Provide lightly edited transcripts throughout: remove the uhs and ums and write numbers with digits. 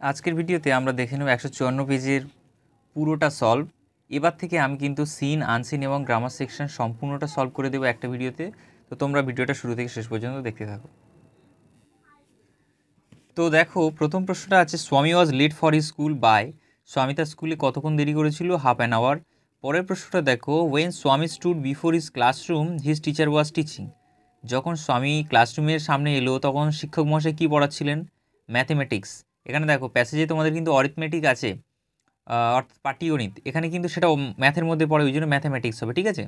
আজকের ভিডিওতে আমরা দেখে নেব 154 পেজের পুরোটা সলভ। এবার থেকে আমি কিন্তু সিন, আনসিন এবং গ্রামার সেকশন সম্পূর্ণটা সলভ করে দেবো একটা ভিডিওতে। তো তোমরা ভিডিওটা শুরু থেকে শেষ পর্যন্ত দেখতে থাকো। তো দেখো, প্রথম প্রশ্নটা আছে Swami was late for his school by. Swami তার স্কুলে কতক্ষণ দেরি করেছিল? Half an hour. পরের প্রশ্নটা দেখো, when Swami stood before his classroom his teacher was teaching. যখন স্বামী ক্লাসরুমের সামনে এলো তখন শিক্ষক মহাশয় কী পড়াচ্ছিলেন? ম্যাথমেটিক্স। এখানে দেখো প্যাসেজে তোমাদের কিন্তু অরিথমেটিক আছে, অর্থাৎ পাটিগণিত, এখানে কিন্তু সেটা ম্যাথের মধ্যে পড়ে, ওই জন্য ম্যাথামেটিক্স হবে, ঠিক আছে।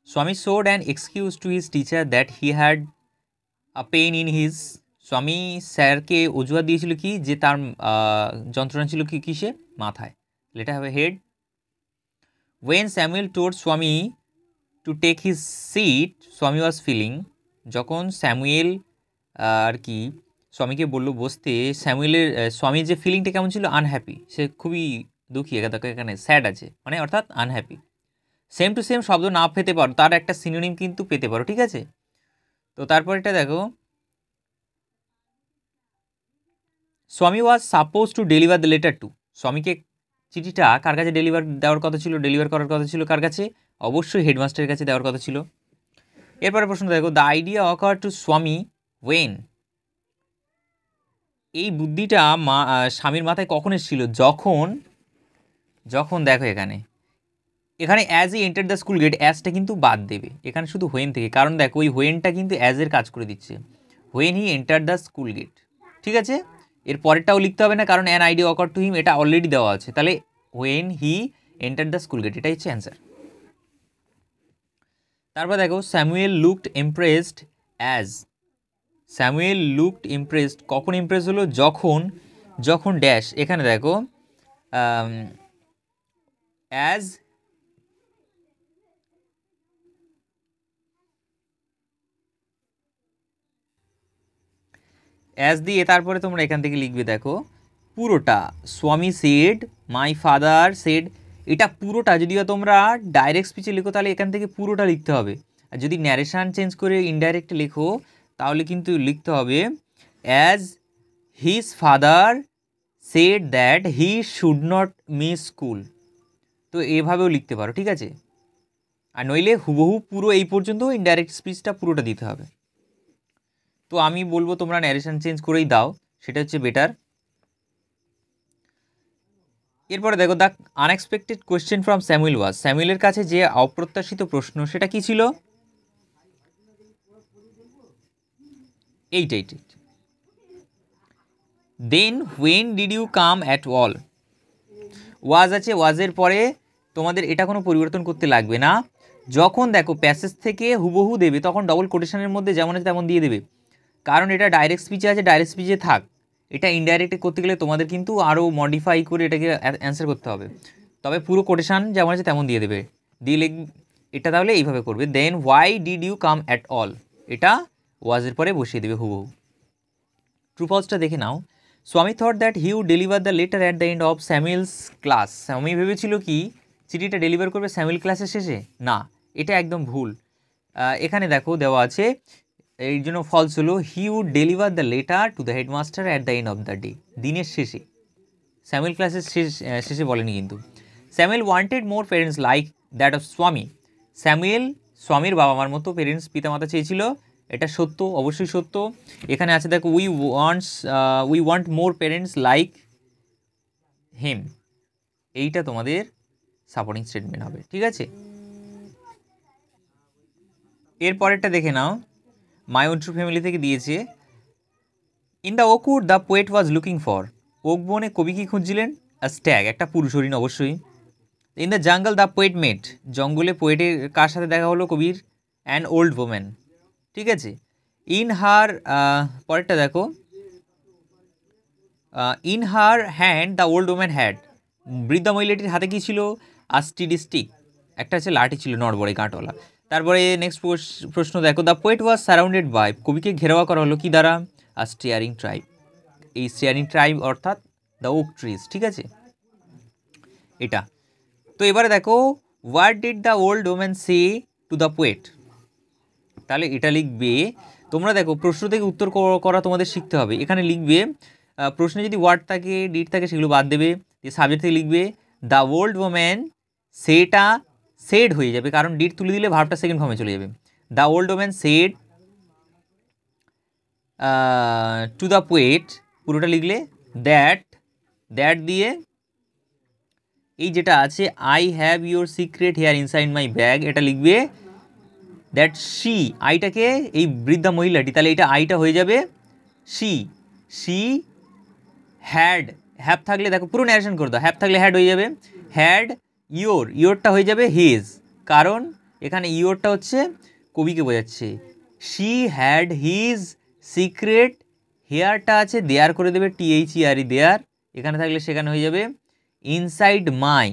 স্বামী showed an excuse to his teacher that he had a pain in his. স্বামী স্যারকে অজুহাত দিয়েছিল কি, যে তার যন্ত্রণা ছিল কি কিসে? মাথায়। এটা হবে হেড। ওয়েন স্যামুয়েল টোল্ড স্বামী টু টেক হিজ সিট স্বামী ওয়াজ ফিলিং। যখন স্যামুয়েল আর কি স্বামীকে বললো বসতে, স্বামীর যে ফিলিংটা কেমন ছিল? আনহ্যাপি, সে খুবই দুঃখী। এখানে স্যাড আছে, মানে অর্থাৎ আনহ্যাপি। সেম টু সেম শব্দ না পেতে পারো, তার একটা সিনোনিম কিন্তু পেতে পারো, ঠিক আছে। তো তারপর এটা দেখো, স্বামী ওয়াজ suppose to deliver the letter two. স্বামীকে চিঠিটা কার কাছে দেওয়ার কথা ছিল? ডেলিভার করার কথা ছিল কার কাছে? অবশ্যই হেডমাস্টারের কাছে দেওয়ার কথা ছিল। এরপরে প্রশ্ন দেখো, the idea occur to Swami when. এই বুদ্ধিটা স্বামীর মাথায় কখন এসেছিল? যখন দেখো এখানে as I enter the school gate, অ্যাজটা কিন্তু বাদ দেবে এখানে, শুধু হোয়েন থেকে, কারণ দেখো ওই হোয়েনটা কিন্তু অ্যাজের কাজ করে দিচ্ছে। When he enter the school gate, ঠিক আছে। এর পরেরটাও লিখতে হবে না, কারণ an idea occur to him এটা অলরেডি দেওয়া আছে। তাহলে when he enter the school gate, এটাই হচ্ছে অ্যান্সার। তারপর দেখো, Samuel looked impressed as. Samuel looked impressed, কখন ইমপ্রেস হলো? যখন ড্যাশ, এখানে দেখো অ্যাজ দিয়ে তারপরে তোমরা এখান থেকে লিখবে, দেখো পুরোটা, স্বামী সেড, মাই ফাদার সেড, এটা পুরোটা। যদিও তোমরা ডাইরেক্ট স্পিচে লেখো তাহলে এখান থেকে পুরোটা লিখতে হবে, আর যদি ন্যারেশন চেঞ্জ করে ইনডাইরেক্ট লেখো তাহলে কিন্তু লিখতে হবে as his father said that he should not miss school. তো এভাবেও লিখতে পারো, ঠিক আছে। আর নইলে হুবহু পুরো এই পর্যন্ত ইনডাইরেক্ট স্পিচটা পুরোটা দিতে হবে। তো আমি বলবো তোমরা ন্যারেশন চেঞ্জ করেই দাও, সেটা হচ্ছে বেটার। এরপরে দেখো, the unexpected question from Samuel was. স্যামুয়েলের কাছে যে অপ্রত্যাশিত প্রশ্ন সেটা কি ছিল? Eight. Then when did you come at all. Was আছে, ওয়াজের পরে তোমাদের এটা কোনো পরিবর্তন করতে লাগবে না। যখন দেখো প্যাসেজ থেকে হুবহু দেবে তখন ডবল কোটেশনের মধ্যে যেমন আছে তেমন দিয়ে দেবে, কারণ এটা ডাইরেক্ট স্পিচে আছে, ডাইরেক্ট স্পিচে থাক। এটা ইনডাইরেক্টে করতে গেলে তোমাদের কিন্তু আরও মডিফাই করে এটাকে অ্যান্সার করতে হবে। তবে পুরো কোটেশন যেমন আছে তেমন দিয়ে দেবে, দিয়ে এটা তাহলে এইভাবে করবে, then why did you come at all, এটা ওয়াজের পরে বসিয়ে দেবে হুবহু। ট্রু ফলসটা দেখে নাও। Swami thought that he would deliver the letter at the end of Samuel's class. Swami ভেবেছিল কি চিঠিটা ডেলিভার করবে স্যামুয়েল ক্লাসের শেষে? না, এটা একদম ভুল। এখানে দেখো দেওয়া আছে, এই জন্য ফলস হলো, he would deliver the letter to the headmaster at the end of the day, দিনের শেষে। স্যামুয়েল ক্লাসের শেষে বলেনি কিন্তু। Samuel wanted more parents like that of Swami. স্বামীর বাবা মার মতো পেরেন্টস, পিতামাতা চেয়েছিল, এটা সত্য, অবশ্যই সত্য। এখানে আছে দেখো, we want more parents like him, এইটা তোমাদের সাপোর্টিং স্টেটমেন্ট হবে, ঠিক আছে। এরপরেরটা দেখে নাও, মাই ওন ট্রু ফ্যামিলি থেকে দিয়েছে, in the oakwood the poet was looking for. Oak বনে কবি কি খুঁজছিলেন? স্ট্যাগ, একটা পুরুষ হরিণ অবশ্যই। In the jungle the poet met, জঙ্গলে পোয়েটের কার সাথে দেখা হলো? কবির অ্যান ওল্ড ওম্যান, ঠিক আছে। ইন হার, পরেরটা দেখো, in her hand the old woman had. বৃদ্ধা মহিলাটির হাতে কী ছিল? স্টিডি স্টিক, একটা হচ্ছে লাঠি ছিল নড়বড়ে গাঁটওয়ালা। তারপরে নেক্সট প্রশ্ন দেখো, the poet was surrounded by, কবিকে ঘেরাওয়া করা হলো কি দ্বারা? Steering tribe. এই স্টিয়ারিং ট্রাইব অর্থাৎ দ্য ওক ট্রিজ, ঠিক আছে এটা। তো এবারে দেখো, what did the old woman say to the poet, তাহলে এটা লিখবে। তোমরা দেখো প্রশ্ন থেকে উত্তর করা তোমাদের শিখতে হবে। এখানে লিখবে প্রশ্নে যদি ওয়ার্ড থাকে ডিড থাকে সেগুলো বাদ দেবে, দিয়ে সাবজেক্ট থেকে লিখবে দ্য ওল্ড ওম্যান, সেটা সেড হয়ে যাবে কারণ ডিড তুলে দিলে ভার্বটা সেকেন্ড ফর্মে চলে যাবে। The old woman said to the poet, পুরোটা লিখলে দ্যাট, দ্যাট দিয়ে এই যেটা আছে I have your secret here inside my bag, এটা লিখবে দ্যাট শি, আইটাকে এই বৃদ্ধা মহিলাটি, তাহলে এটা আইটা হয়ে যাবে শি, শি হ্যাড, হ্যাভ থাকলে দেখো পুরো ন্যারেশন করে দাও, হ্যাভ থাকলে হ্যাড হয়ে যাবে, হ্যাড ইয়োর, ইয়োরটা হয়ে যাবে হিজ, কারণ এখানে ইয়োরটা হচ্ছে কবিকে বোঝাচ্ছে। শি হ্যাড হিজ সিক্রেট হেয়ারটা আছে দেয়ার করে দেবে THERE দেয়ার, এখানে থাকলে সেখানে হয়ে যাবে ইনসাইড মাই,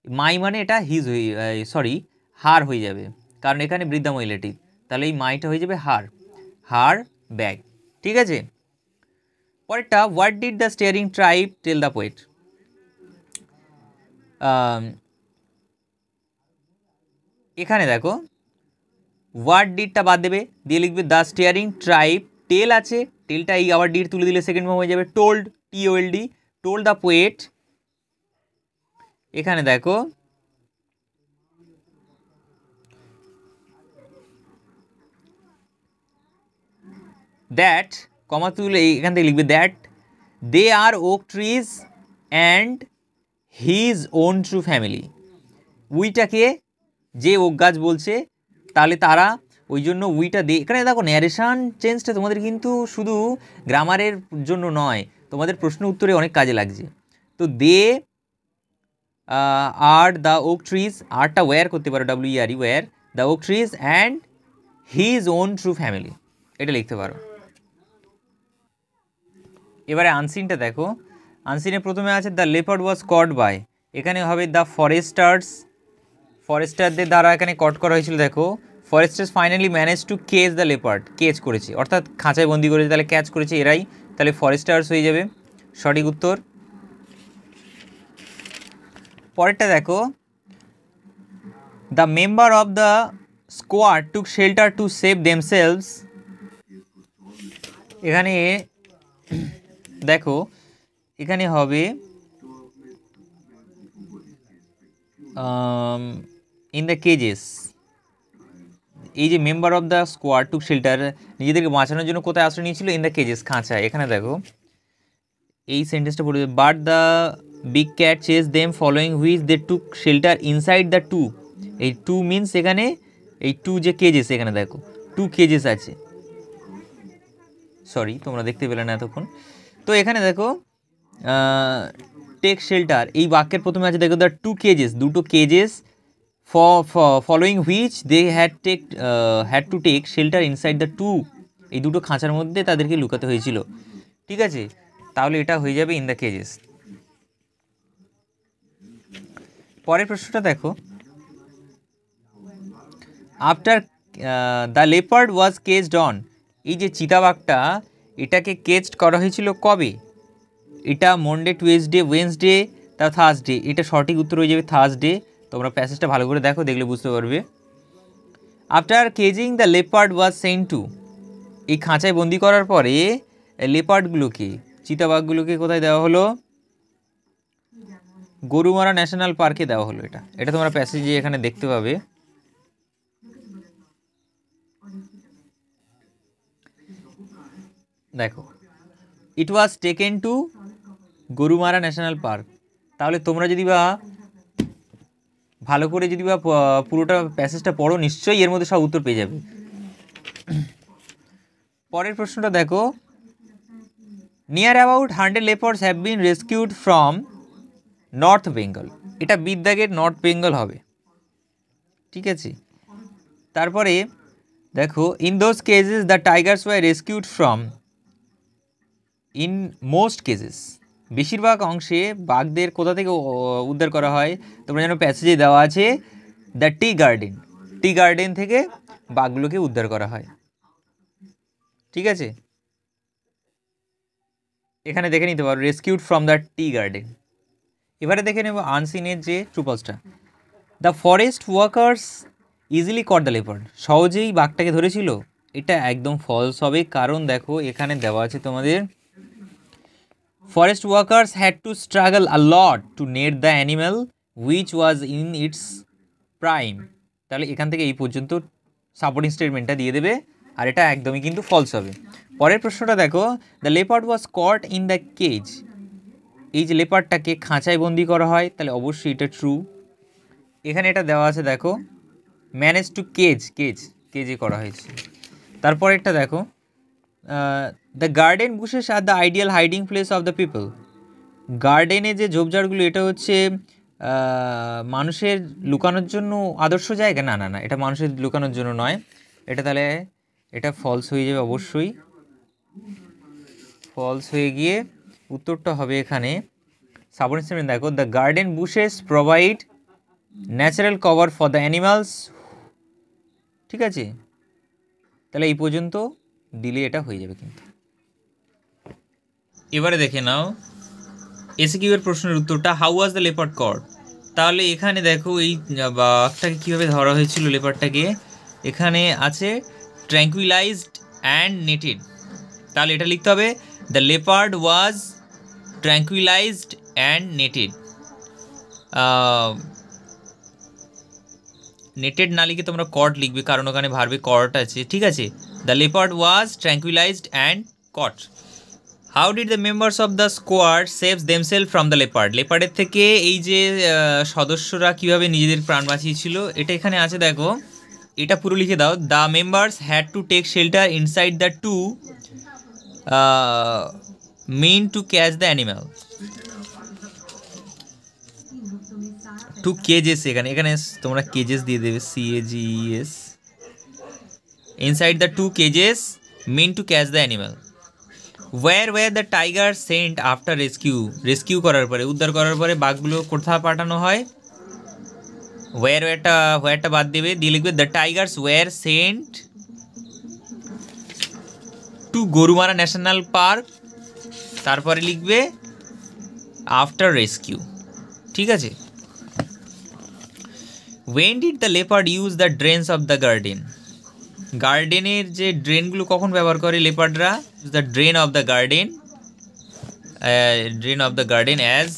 মাই মানে এটা হিজ হয়ে সরি হার হয়ে যাবে কারণ এখানে বৃদ্ধা মহিলাটি, তাহলে এই মাইটা হয়ে যাবে হার, হার ব্যাগ। ঠিক আছে, পরেরটা what did the steering tribe tell the poet. এখানে দেখো হোয়াট ডিডটা বাদ দেবে, দিয়ে লিখবে দ্য স্টিয়ারিং ট্রাইব, টেল আছে টেলটা এই আবার ডিড তুলে দিলে সেকেন্ড ফর্ম হয়ে যাবে told, TOLD, told the poet. এখানে দেখো দ্যাট, কমা তুলে এখান থেকে লিখবে that they are oak trees and his own true family, উইটাকে যে ওক গাছ বলছে তাহলে তারা ওই জন্য উইটা দে, এখানে দেখো ন্যারেশন চেঞ্জটা তোমাদের কিন্তু শুধু গ্রামারের জন্য নয়, তোমাদের প্রশ্ন উত্তরে অনেক কাজে লাগছে। তো they are the oak trees, আরটা ওয়্যার করতে পারো WERE, were the oak trees and his own true family, এটা লিখতে পারো। এবারে আনসিনটা দেখো, আনসিনে প্রথমে আছে the leopard was caught by, এখানে হবে দ্য ফরেস্টার্স, ফরেস্টারদের দ্বারা এখানে কট করা হয়েছিল, দেখো foresters finally manage to catch the leopard, catch করেছে অর্থাৎ খাঁচায় বন্দি করেছে, তাহলে ক্যাচ করেছে এরাই, তাহলে ফরেস্টার্স হয়ে যাবে সঠিক উত্তর। পরেরটা দেখো the member of the squad took shelter to save themselves, এখানে দেখো এখানে হবে ইন দ্য কেজেস, এই যে member of the squad took shelter নিজেদেরকে বাঁচানোর জন্য কোথায় আশ্রয় নিয়েছিল, ইন দ্য কেজেস খাঁচায়, এখানে দেখো এই সেন্টেন্সটা পড়ে, but the big cat chase them following which they took shelter inside the two, এই টু মিনস এখানে এই টু যে কেজেস, এখানে দেখো 2 কেজেস আছে, সরি তোমরা দেখতে পেলে না এতক্ষণ। তো এখানে দেখো টেক শেল্টার, এই বাক্যের প্রথমে আছে দেখো দ্য 2 কেজেস, দুটো cages, following which they had to take shelter inside the 2, এই দুটো খাঁচার মধ্যে তাদেরকে লুকাতে হয়েছিল। ঠিক আছে, তাহলে এটা হয়ে যাবে ইন দ্য কেজেস। পরের প্রশ্নটা দেখো after the leopard was caged on, এই যে চিতাবাঘটা এটাকে কেজড করা হয়েছিল কবে, এটা মনডে, টুয়েসডে, ওয়েন্সডে, তা থার্সডে, এটা সঠিক উত্তর হয়ে যাবে থার্সডে। তোমরা প্যাসেজটা ভালো করে দেখো, দেখলে বুঝতে পারবে। After caging the leopard was sent to, এই খাঁচায় বন্দি করার পরে লেপার্ডগুলোকে, চিতাবাঘগুলোকে কোথায় দেওয়া হলো, গরুমারা ন্যাশনাল পার্কে দেওয়া হলো, এটা এটা তোমরা প্যাসেজে এখানে দেখতে পাবে। দেখো it was taken to Gorumara national park, তাহলে তোমরা যদি বা ভালো করে যদি বা পুরোটা প্যাসেজটা পড়ো নিশ্চয়ই এর মধ্যে সব উত্তর পেয়ে যাবে। পরের প্রশ্নটা দেখো near about 100 leopards have been rescued from North Bengal, এটা বিদ্যাগের নর্থ বেঙ্গল হবে। ঠিক আছে, তারপরে দেখো in those cages the tigers were rescued from, in most cages, বেশিরভাগ অংশে বাঘদের কোথা থেকে উদ্ধার করা হয়, তোমরা যেন প্যাসেজে দেওয়া আছে the tea garden, tea garden থেকে বাঘগুলোকে উদ্ধার করা হয়। ঠিক আছে, এখানে দেখে নিতে পারো rescued from the tea garden. এবারে দেখে নেব আনসিনের যে ট্রুপলসটা, the forest workers easily caught the leopard, সহজেই বাঘটাকে ধরেছিল, এটা একদম ফলস হবে, কারণ দেখো এখানে দেওয়া আছে তোমাদের forest workers had to struggle a lot to net the animal which was in it's prime. তাহলে এখান থেকে এই পর্যন্ত সাপোর্টিং স্টেটমেন্টটা দিয়ে দেবে, আর এটা একদমই কিন্তু ফলস হবে। পরের প্রশ্নটা দেখো, the leopard was caught in the cage. এই যে লেপার্ডটাকে খাঁচায় বন্দি করা হয়, তাহলে অবশ্যই এটা ট্রু। এখানে এটা দেওয়া আছে দেখো, ম্যানেজ টু কেজে করা হয়েছে। তারপরেরটা দেখো, the garden bushes are the ideal hiding place of the people. গার্ডেনে যে ঝোপঝাড়গুলো এটা হচ্ছে মানুষের লুকানোর জন্য আদর্শ জায়গা, না না না, এটা মানুষের লুকানোর জন্য নয়। এটা তাহলে এটা ফলস হয়ে যাবে, অবশ্যই ফলস হয়ে গিয়ে উত্তরটা হবে এখানে সাপোর্টিং স্টেটমেন্ট দেখো, the garden bushes provide natural cover for the animals. ঠিক আছে, তাহলে এই পর্যন্ত দিলে এটা হয়ে যাবে কিন্তু। এবারে দেখে নাও এসকিউ এর প্রশ্নের উত্তরটা, হাউ ওয়াজ দ্য লেপার্ড কট। তাহলে এখানে দেখো এই বাঘটাকে কীভাবে ধরা হয়েছিল লেপার্ডটাকে, এখানে আছে ট্র্যাঙ্কুইলাইজড অ্যান্ড নেটেড। তাহলে এটা লিখতে হবে, the leopard was tranquillised and নেটেড। নেটেড না লিখে তোমরা কট লিখবে, কারণ ওখানে ভার্বে কট আছে। ঠিক আছে, the leopard was tranquillised and caught. How did the members of the squad saves themself from the leopard. লেপার্ডের থেকে এই যে সদস্যরা কীভাবে নিজেদের প্রাণ বাঁচিয়েছিল, এটা এখানে আছে দেখো, এটা পুরো লিখে দাও। The members had to take shelter inside the two main to catch the animal. Two cages, এখানে তোমরা কেজেস দিয়ে দেবে, CAGES। Inside the two cages main to catch the animal. Were the tiger sent after rescue করার পরে, উদ্ধার করার পরে বাঘগুলো কোথায় পাঠানো হয়, ওয়্যারটা বাদ দেবে, দিয়ে লিখবে the tigers were sent to Gorumara national park, তারপরে লিখবে আফটার রেস্কিউ। ঠিক আছে, when did the leopard use the drains of the garden। গার্ডেনের যে ড্রেনগুলো কখন ব্যবহার করে লেপার্ডরা, the drain of the garden as,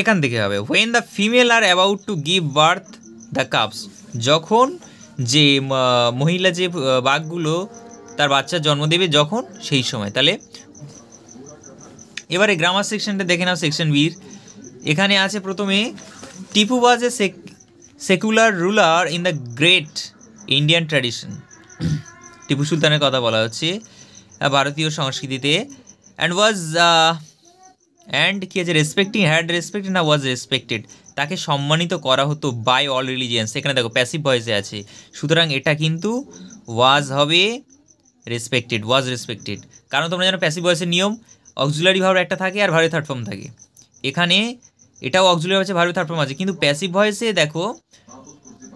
এখান থেকে হবে when the female are about to give birth the cubs। যখন যে মহিলা যে বাঘগুলো তার বাচ্চার জন্ম দেবে যখন, সেই সময়। তাহলে এবারে গ্রামার সেকশনটা দেখে নাও, সেকশন বির। এখানে আছে প্রথমে, Tipu was a secular ruler in the great Indian tradition. Tipu সুলতানের কথা বলা হচ্ছে ভারতীয় সংস্কৃতিতে। অ্যান্ড কি আছে, হ্যাড রেসপেক্টেড না ওয়াজ রেসপেক্টেড, তাকে সম্মানিত করা হতো বাই অল রিলিজিয়ান্স। এখানে দেখো প্যাসিভ ভয়েসে আছে, সুতরাং এটা কিন্তু ওয়াজ হবে রেসপেক্টেড, ওয়াজ রেসপেক্টেড। কারণ তোমরা জানো প্যাসিভ ভয়েসের নিয়ম, অক্সিলারি ভার্ব একটা থাকে আর ভার্বের থার্ড ফর্ম থাকে। এখানে এটাও অক্সিলারি আছে, ভার্বের থার্ড ফর্ম আছে, কিন্তু প্যাসিভ ভয়েসে দেখো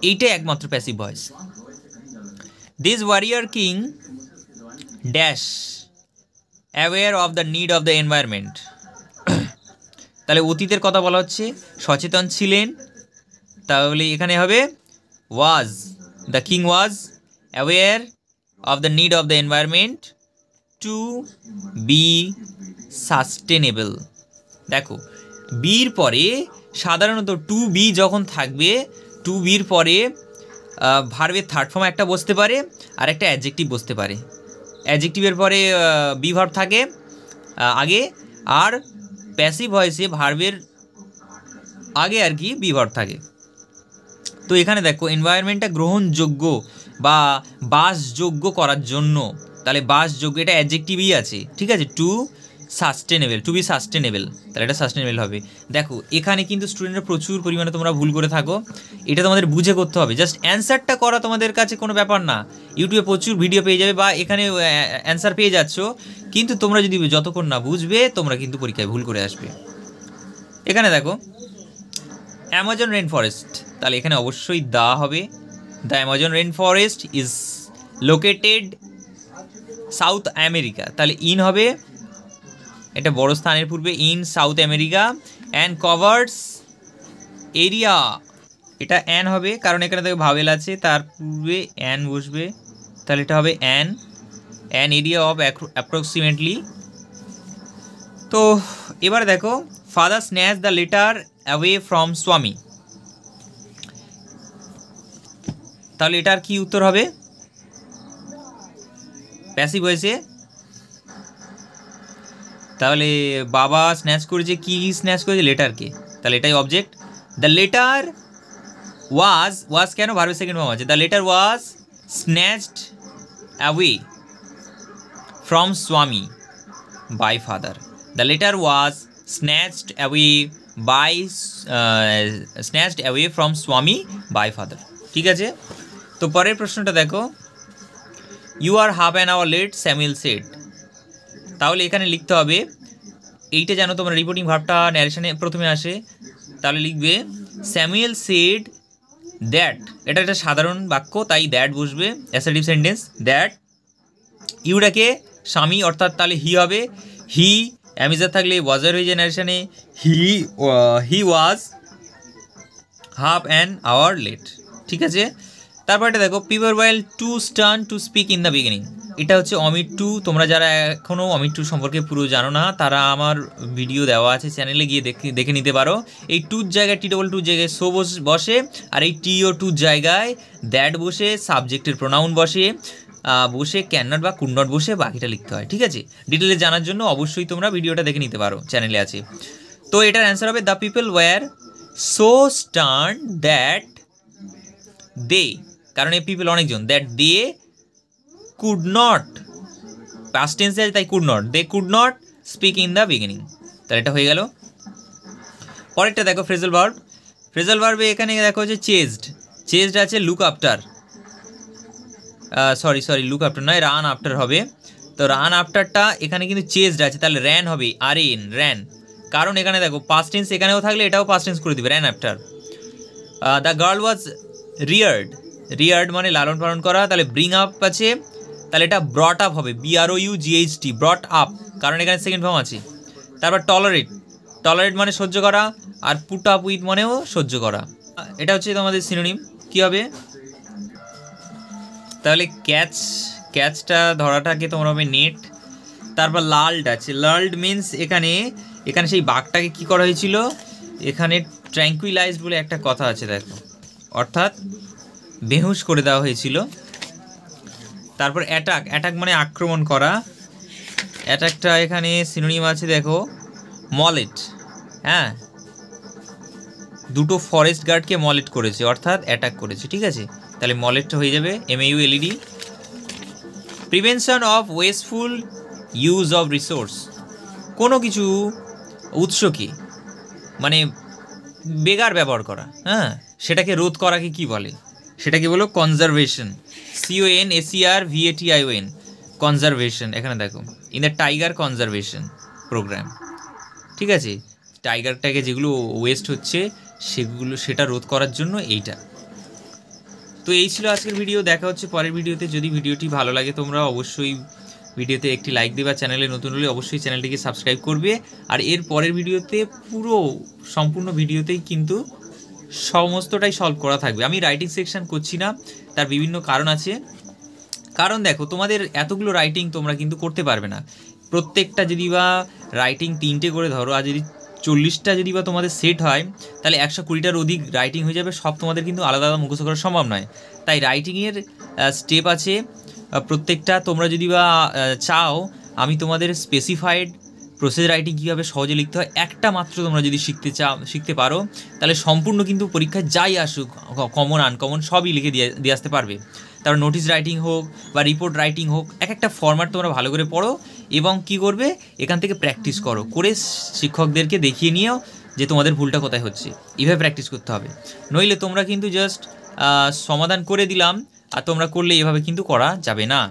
এইটাই একমাত্র passive voice. This warrior king dash aware of the need of the environment. তাহলে অতীতের কথা বলা হচ্ছে, সচেতন ছিলেন, তাহলে এখানে হবে was, the king was aware of the need of the environment to be sustainable. দেখো বির পরে সাধারণত টু বি যখন থাকবে, টু বির পরে ভার্বের থার্ড ফর্ম একটা বসতে পারে আর একটা অ্যাডজেক্টিভ বসতে পারে। অ্যাডজেক্টিভের পরে বি ভার্ব থাকে আগে, আর প্যাসিভ ভয়েসে ভার্বের আগে আর কি বি ভার্ব থাকে। তো এখানে দেখো এনভায়রনমেন্টটা গ্রহণযোগ্য বা বাসযোগ্য করার জন্য, তাহলে বাসযোগ্য এটা অ্যাডজেক্টিভই আছে। ঠিক আছে, to sustainable, to be sustainable, তাহলে এটা সাস্টেনেবল হবে। দেখো এখানে কিন্তু স্টুডেন্টরা প্রচুর পরিমাণে তোমরা ভুল করে থাকো, এটা তোমাদের বুঝে করতে হবে। জাস্ট অ্যান্সারটা করা তোমাদের কাছে কোনো ব্যাপার না, ইউটিউবে প্রচুর ভিডিও পেয়ে যাবে বা এখানে অ্যান্সার পেয়ে যাচ্ছ, কিন্তু তোমরা যদি যতক্ষণ না বুঝবে তোমরা কিন্তু পরীক্ষায় ভুল করে আসবে। এখানে দেখো অ্যামাজন রেন ফরেস্ট, তাহলে এখানে অবশ্যই দা হবে, the Amazon rain forest is located South America, তাহলে ইন হবে, এটা বড় স্থানের পূর্বে, in South America, and covers area, এটা অ্যান হবে কারণ এখানে দেখো ভাওয়েল আছে, তার পূর্বে অ্যান বসবে, তাহলে এটা হবে an an area of approximately. তো এবার দেখো father snatch the letter away from স্বামী, তাহলে এটার কি উত্তর হবে? প্যাসিভ হয়েছে, তাহলে বাবা স্ন্যাচ করেছে, কি স্ন্যাচ করেছে? লেটারকে, তাহলে এটাই অবজেক্ট। দ্য লেটার ওয়াজ কেন ভার্বের সেকেন্ড ফর্ম আছে, the letter was snatched away from Swami by father, the letter was snatched away from Swami by father. ঠিক আছে, তো পরের প্রশ্নটা দেখো, you are half an hour late Samuel said, তাহলে এখানে লিখতে হবে, এইটা যেন তোমার রিপোর্টিং ভার্বটা ন্যারেশনে প্রথমে আসে, তাহলে লিখবে স্যামুয়েল সেড দ্যাট, এটা একটা সাধারণ বাক্য তাই দ্যাট বসবে, অ্যাসার্টিভ সেন্টেন্স। দ্যাট ইউটাকে স্বামী অর্থাৎ তাহলে হি হবে, হি অ্যামিজার থাকলে ওয়াজার হয়ে যায় ন্যারেশনে, হি ওয়াজ হাফ অ্যান আওয়ার লেট। ঠিক আছে, তারপরটা দেখো, people while to stern to speak in the beginning, এটা হচ্ছে অমিট টু। তোমরা যারা এখনও অমিট টু সম্পর্কে পুরো জানো না তারা আমার ভিডিও দেওয়া আছে চ্যানেলে, গিয়ে দেখে নিতে পারো। এই টুর জায়গায় T2 জায়গায় সো বসে, আর এই টিও টুর জায়গায় দ্যাট বসে, সাবজেক্টের প্রোনাউন বসে ক্যান নট বা কুড নট বসে বাকিটা লিখতে হয়। ঠিক আছে, ডিটেলে জানার জন্য অবশ্যই তোমরা ভিডিওটা দেখে নিতে পারো, চ্যানেলে আছে। তো এটার অ্যান্সার হবে the people were so stern that they, কারণ এই পিপল অনেকজন, that they could not, past টেন্সে আছে তাই could not, they could not speak in the beginning, তাহলে এটা হয়ে গেল। পরেরটা দেখো ফ্রেজাল ভার্বে এখানে দেখো হচ্ছে চেজড আছে look after, sorry look after নয়, রান আফটার হবে। তো রান আফটারটা এখানে কিন্তু চেজড আছে, তাহলে র্যান হবে, র্যান, কারণ এখানে দেখো পাস্ট টেন্স এখানেও থাকলে এটাও পাস্ট টেন্স করে দিবে, ran after. The girl was রিয়ার্ড মানে লালন পালন করা, তাহলে ব্রিং আপ আছে, তাহলে এটা ব্রট আপ হবে, BROUGHT, ব্রট আপ, কারণ এখানে সেকেন্ড ফর্ম আছে। তারপর টলারেট মানে সহ্য করা, আর পুট আপ উইথ মানেও সহ্য করা, এটা হচ্ছে তোমাদের সিনোনিম। কী হবে তাহলে? ক্যাচটা ধরাটাকে তোমরা হবে নেট। তারপর লাল্ড আছে, লাল্ড মিনস এখানে সেই বাঘটাকে কি করা হয়েছিল, এখানে ট্র্যাঙ্কুইলাইজড বলে একটা কথা আছে দেখো, অর্থাৎ বেহুশ করে দেওয়া হয়েছিল। তারপর অ্যাটাক মানে আক্রমণ করা, অ্যাটাকটা এখানে সিনোনিম আছে দেখো মলেট, হ্যাঁ, দুটো ফরেস্ট গার্ডকে মলেট করেছে অর্থাৎ অ্যাটাক করেছে। ঠিক আছে, তাহলে মলেটটা হয়ে যাবে MAULED। Prevention of wasteful use of resource, কোনো কিছু উৎসকে মানে বেকার ব্যবহার করা, হ্যাঁ, সেটাকে রোধ করাকে কি বলে? সেটাকে বলো কনজারভেশন, CONSERVATION, কনজারভেশন। এখানে দেখো in the tiger conservation program. ঠিক আছে, টাইগারটাকে যেগুলো ওয়েস্ট হচ্ছে সেটা রোধ করার জন্য এইটা। তো এই ছিল আজকের ভিডিও, দেখা হচ্ছে পরের ভিডিওতে। যদি ভিডিওটি ভালো লাগে তোমরা অবশ্যই ভিডিওতে একটি লাইক দেবে, চ্যানেলে নতুন হলে অবশ্যই চ্যানেলটিকে সাবস্ক্রাইব করবে। আর এর পরের ভিডিওতে সম্পূর্ণ ভিডিওতেই কিন্তু সমস্তটাই সলভ করা থাকবে। আমি রাইটিং সেকশন করছি না, তার বিভিন্ন কারণ আছে। কারণ দেখো তোমাদের এতগুলো রাইটিং তোমরা কিন্তু করতে পারবে না, প্রত্যেকটা যদি বা রাইটিং 3টে করে ধরো, আর যদি 40টা যদি বা তোমাদের সেট হয় তাহলে 120টার অধিক রাইটিং হয়ে যাবে, সব তোমাদের কিন্তু আলাদা আলাদা মুখস্থ করা সম্ভব নয়। তাই রাইটিংয়ের স্টেপ আছে প্রত্যেকটা। তোমরা যদি বা চাও আমি তোমাদের স্পেসিফাইড প্রসেস রাইটিং কীভাবে সহজে লিখতে হয় একটা মাত্র তোমরা যদি শিখতে পারো, তাহলে সম্পূর্ণ কিন্তু পরীক্ষায় যাই আসুক, কমন আনকমন সবই লিখে দিয়ে আসতে পারবে। তারপর নোটিস রাইটিং হোক বা রিপোর্ট রাইটিং হোক, একটা ফরম্যাট তোমরা ভালো করে পড়ো এবং কি করবে এখান থেকে প্র্যাকটিস করে শিক্ষকদেরকে দেখিয়ে নিও যে তোমাদের ভুলটা কোথায় হচ্ছে। এইভাবে প্র্যাকটিস করতে হবে, নইলে তোমরা কিন্তু জাস্ট সমাধান করে দিলাম আর তোমরা করলে এভাবে কিন্তু করা যাবে না।